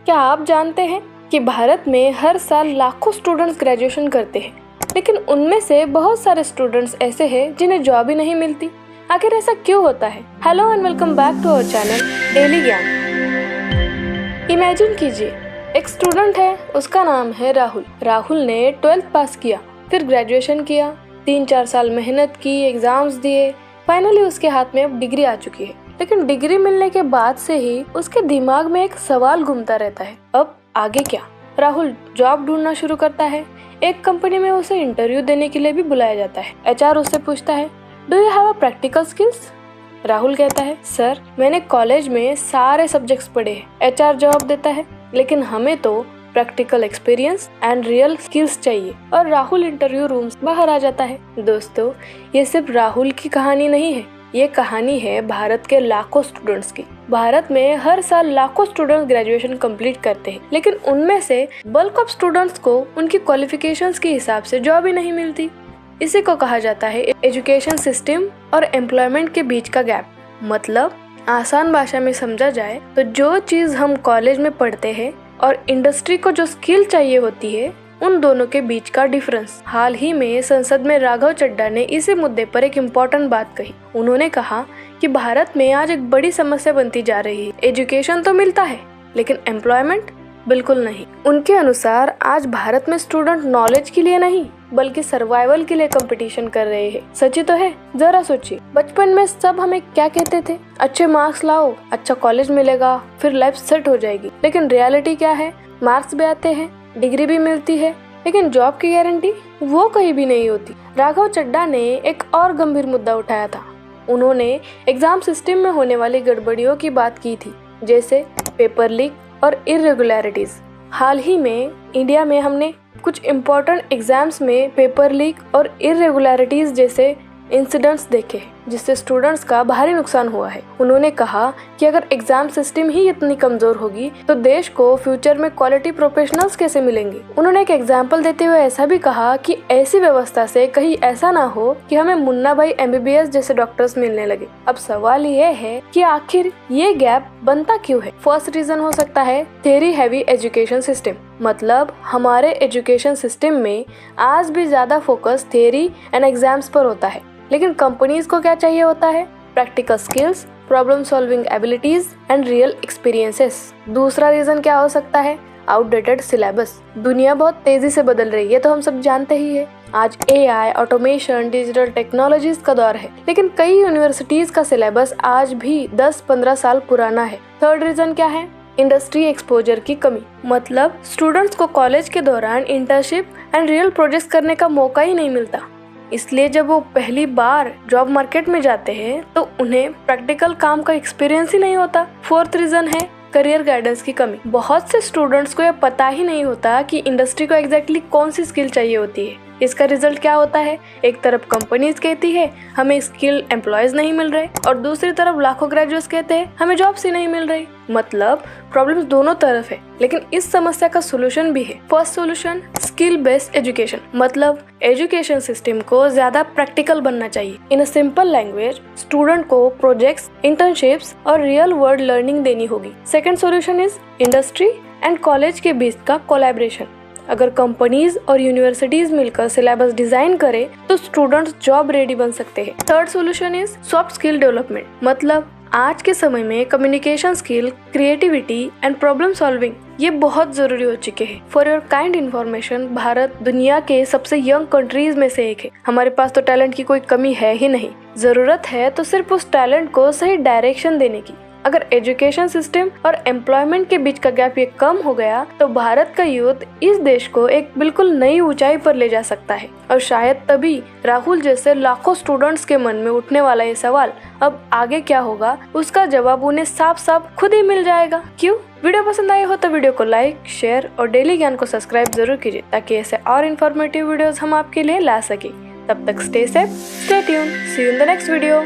क्या आप जानते हैं कि भारत में हर साल लाखों स्टूडेंट्स ग्रेजुएशन करते हैं, लेकिन उनमें से बहुत सारे स्टूडेंट्स ऐसे हैं जिन्हें जॉब ही नहीं मिलती। आखिर ऐसा क्यों होता है? Hello and welcome back to our channel daily Gyan. Imagine कीजिए, एक स्टूडेंट है, उसका नाम है राहुल। राहुल ने 12th पास किया, फिर ग्रेजुएशन किया, 3-4 साल मेहनत की, एग्जाम्स दिए, फाइनली उसके हाथ में अब डिग्री आ चुकी है। लेकिन डिग्री मिलने के बाद से ही उसके दिमाग में एक सवाल घूमता रहता है, अब आगे क्या? राहुल जॉब ढूंढना शुरू करता है। एक कंपनी में उसे इंटरव्यू देने के लिए भी बुलाया जाता है। एचआर उससे पूछता है, do you have a practical skills? Rahul कहता है, सर मैंने कॉलेज में सारे सब्जेक्ट्स पढ़े हैं। एचआर जवाब देता है, लेकिन हमें तो practical experience and real skills चाहिए। और राहुल इंटरव्यू रूम से बाहर आ जाता है। दोस्तों, ये सिर्फ राहुल की कहानी नहीं है, ये कहानी है भारत के लाखों स्टूडेंट्स की। भारत में हर साल लाखों स्टूडेंट्स ग्रेजुएशन कंप्लीट करते हैं, लेकिन उनमें से बल्क ऑफ स्टूडेंट्स को उनकी क्वालिफिकेशंस के हिसाब से जॉब ही नहीं मिलती। इसी को कहा जाता है एजुकेशन सिस्टम और एम्प्लॉयमेंट के बीच का गैप। मतलब आसान भाषा में समझा जाए तो जो चीज हम कॉलेज में पढ़ते हैं और इंडस्ट्री को जो स्किल चाहिए होती है, उन दोनों के बीच का डिफरेंस। हाल ही में संसद में राघव चड्ढा ने इसी मुद्दे पर एक इम्पोर्टेंट बात कही। उन्होंने कहा कि भारत में आज एक बड़ी समस्या बनती जा रही है। एजुकेशन तो मिलता है, लेकिन एम्प्लॉयमेंट बिल्कुल नहीं। उनके अनुसार आज भारत में स्टूडेंट नॉलेज के लिए नहीं, बल्कि सर्वाइवल के लिए कंपटीशन कर रहे हैं। सच्ची तो है? जरा सोचिए, बचपन में सब हमें क्या कहते थे? अच्छे मार्क्स लाओ, अच्छा कॉलेज मिलेगा, फिर लाइफ सेट हो जाएगी। लेकिन रियलिटी क्या है? मार्क्स भी आते हैं, डिग्री भी मिलती है, लेकिन जॉब की गारंटी वो कहीं भी नहीं होती। राघव चड्ढा ने एक और गंभीर मुद्दा उठाया था। उन्होंने एग्जाम सिस्टम में होने वाली गड़बड़ियों की बात की थी, जैसे पेपर लीक और इरेगुलरिटीज। हाल ही में इंडिया में हमने कुछ इम्पोर्टेंट एग्जाम्स में पेपर लीक और इरेगुलरिटीज जैसे इंसिडेंट्स देखे, जिससे स्टूडेंट्स का भारी नुकसान हुआ है। उन्होंने कहा कि अगर एग्जाम सिस्टम ही इतनी कमजोर होगी तो देश को फ्यूचर में क्वालिटी प्रोफेशनल्स कैसे मिलेंगे। उन्होंने एक एग्जाम्पल देते हुए ऐसा भी कहा कि ऐसी व्यवस्था से कहीं ऐसा ना हो कि हमें मुन्ना भाई MBBS जैसे डॉक्टर्स मिलने लगे। अब सवाल ये है कि आखिर ये गैप बनता क्यों है? फर्स्ट रीजन हो सकता है थ्योरी हैवी एजुकेशन सिस्टम। मतलब हमारे एजुकेशन सिस्टम में आज भी ज्यादा फोकस थ्योरी एंड एग्जाम्स पर होता है, लेकिन कंपनीज को क्या चाहिए होता है? Practical skills, problem solving abilities and real experiences. दूसरा रीजन क्या हो सकता है? Outdated syllabus. दुनिया बहुत तेजी से बदल रही है, तो हम सब जानते ही है। आज AI, ऑटोमेशन, डिजिटल टेक्नोलॉजीज का दौर है, लेकिन कई यूनिवर्सिटीज का सिलेबस आज भी 10-15 साल पुराना है। थर्ड रीजन क्या है? इंडस्ट्री एक्सपोजर की कमी। मतलब स्टूडेंट्स को कॉलेज के दौरान इंटर्नशिप एंड रियल प्रोजेक्ट्स करने का मौका ही नहीं मिलता, इसलिए जब वो पहली बार जॉब मार्केट में जाते हैं तो उन्हें प्रैक्टिकल काम का एक्सपीरियंस ही नहीं होता। फोर्थ रीजन है करियर गाइडेंस की कमी। बहुत से स्टूडेंट्स को यह पता ही नहीं होता कि इंडस्ट्री को एग्जैक्टली कौन सी स्किल चाहिए होती है। इसका रिजल्ट क्या होता है? एक तरफ कंपनीज कहती है हमें स्किल एम्प्लॉयज नहीं मिल रहे, और दूसरी तरफ लाखों ग्रेजुएट्स कहते हैं हमें जॉब्स ही नहीं मिल रही। मतलब प्रॉब्लम्स दोनों तरफ है, लेकिन इस समस्या का सोल्यूशन भी है। First solution, skill based education. मतलब एजुकेशन सिस्टम को ज्यादा प्रैक्टिकल बनना चाहिए। इन अ सिंपल लैंग्वेज, स्टूडेंट को प्रोजेक्ट्स, इंटर्नशिप्स और रियल वर्ल्ड लर्निंग देनी होगी। Second solution is industry and college के बीच का कोलैबोरेशन। अगर कंपनीज और यूनिवर्सिटीज मिलकर सिलेबस डिजाइन करें तो स्टूडेंट्स जॉब रेडी बन सकते हैं। Third solution is soft skill development. मतलब आज के समय में communication skill, creativity and problem solving ये बहुत जरूरी हो चुके हैं। For your kind information, Bharat दुनिया के सबसे यंग कंट्रीज में से एक है। हमारे पास तो टैलेंट की कोई कमी है ही नहीं। जरूरत है तो सिर्फ उस टैलेंट को सही डायरेक्शन देने की। अगर एजुकेशन सिस्टम और एम्प्लॉयमेंट के बीच का गैप ये कम हो गया तो भारत का यूथ इस देश को एक बिल्कुल नई ऊंचाई पर ले जा सकता है। और शायद तभी राहुल जैसे लाखों स्टूडेंट्स के मन में उठने वाला ये सवाल, अब आगे क्या होगा, उसका जवाब उन्हें साफ साफ खुद ही मिल जाएगा। क्यों? वीडियो पसंद आए हो तो वीडियो को लाइक, शेयर और डेली ज्ञान को सब्सक्राइब जरूर कीजिए, ताकि ऐसे और इन्फॉर्मेटिव वीडियोस हम आपके लिए ला सके। तब तक stay safe, stay tune, see you in the next video.